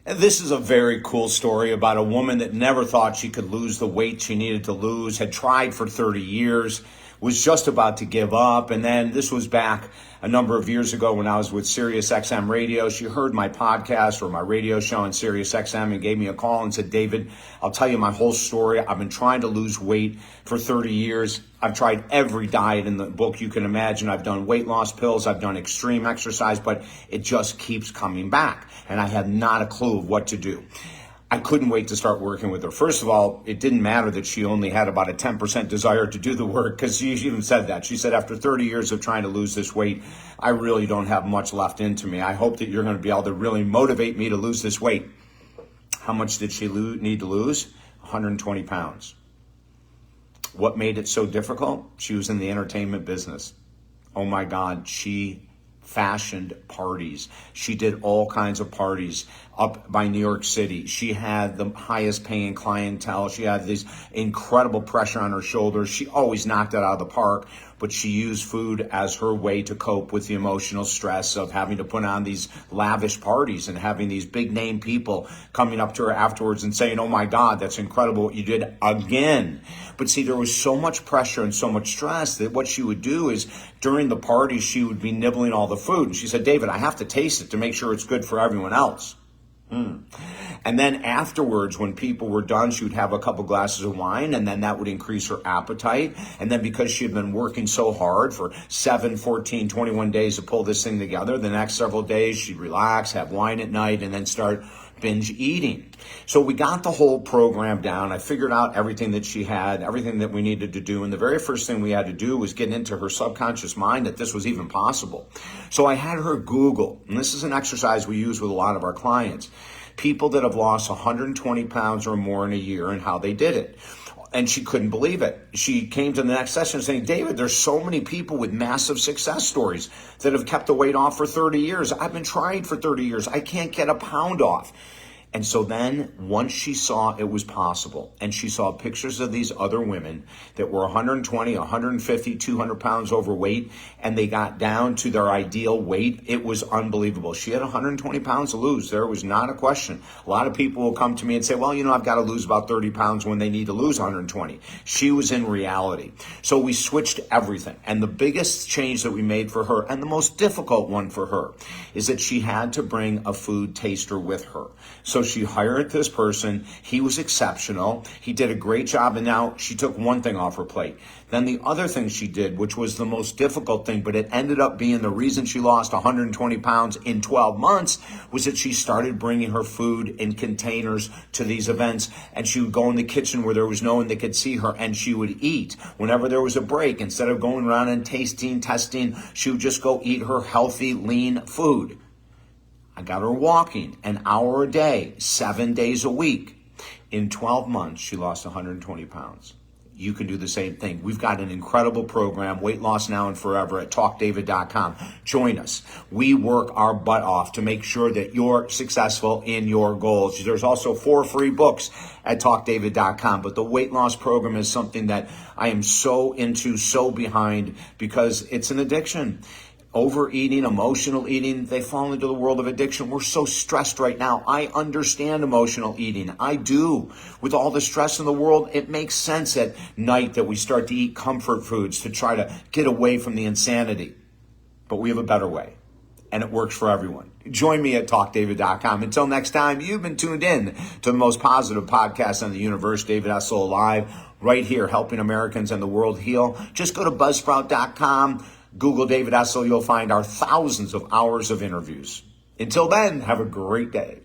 And this is a very cool story about a woman that never thought she could lose the weight she needed to lose, had tried for 30 years, was just about to give up. And then this was back a number of years ago when I was with Sirius XM Radio. She heard my podcast or my radio show on Sirius XM and gave me a call and said, David, I'll tell you my whole story. I've been trying to lose weight for 30 years. I've tried every diet in the book you can imagine. I've done weight loss pills. I've done extreme exercise, but it just keeps coming back. And I have not a clue of what to do. I couldn't wait to start working with her. First of all, it didn't matter that she only had about a 10% desire to do the work, because she even said that. She said, after 30 years of trying to lose this weight, I really don't have much left into me. I hope that you're going to be able to really motivate me to lose this weight. How much did she need to lose? 120 pounds. What made it so difficult? She was in the entertainment business. Oh my God, she fashioned parties. She did all kinds of parties up by New York City. She had the highest paying clientele. She had this incredible pressure on her shoulders. She always knocked it out of the park, but she used food as her way to cope with the emotional stress of having to put on these lavish parties and having these big name people coming up to her afterwards and saying, oh my God, that's incredible what you did again. But see, there was so much pressure and so much stress that what she would do is during the party, she would be nibbling all the food. And she said, David, I have to taste it to make sure it's good for everyone else. And then afterwards, when people were done, she would have a couple glasses of wine, and then that would increase her appetite. And then because she had been working so hard for 7, 14, 21 days to pull this thing together, the next several days she'd relax, have wine at night, and then start binge eating. So we got the whole program down. I figured out everything that she had, everything that we needed to do. And the very first thing we had to do was get into her subconscious mind that this was even possible. So I had her Google, and this is an exercise we use with a lot of our clients, people that have lost 120 pounds or more in a year and how they did it. And she couldn't believe it. She came to the next session saying, David, there's so many people with massive success stories that have kept the weight off for 30 years. I've been trying for 30 years. I can't get a pound off. And so then once she saw it was possible and she saw pictures of these other women that were 120, 150, 200 pounds overweight, and they got down to their ideal weight, it was unbelievable. She had 120 pounds to lose. There was not a question. A lot of people will come to me and say, well, I've got to lose about 30 pounds when they need to lose 120. She was in reality. So we switched everything. And the biggest change that we made for her, and the most difficult one for her, is that she had to bring a food taster with her. So she hired this person. He was exceptional. He did a great job. And now she took one thing off her plate. Then the other thing she did, which was the most difficult thing, but it ended up being the reason she lost 120 pounds in 12 months, was that she started bringing her food in containers to these events. And she would go in the kitchen where there was no one that could see her, and she would eat. Whenever there was a break, instead of going around and testing, she would just go eat her healthy, lean food. I got her walking an hour a day, 7 days a week. In 12 months, she lost 120 pounds. You can do the same thing. We've got an incredible program, Weight Loss Now and Forever, at TalkDavid.com. Join us. We work our butt off to make sure that you're successful in your goals. There's also 4 free books at TalkDavid.com. But the weight loss program is something that I am so into, so behind, because it's an addiction. Overeating, emotional eating, they fall into the world of addiction. We're so stressed right now. I understand emotional eating. I do. With all the stress in the world, it makes sense at night that we start to eat comfort foods to try to get away from the insanity. But we have a better way, and it works for everyone. Join me at TalkDavid.com. Until next time, you've been tuned in to the most positive podcast on the universe, David Essel Live, right here, helping Americans and the world heal. Just go to Buzzsprout.com. Google David Essel, you'll find our thousands of hours of interviews. Until then, have a great day.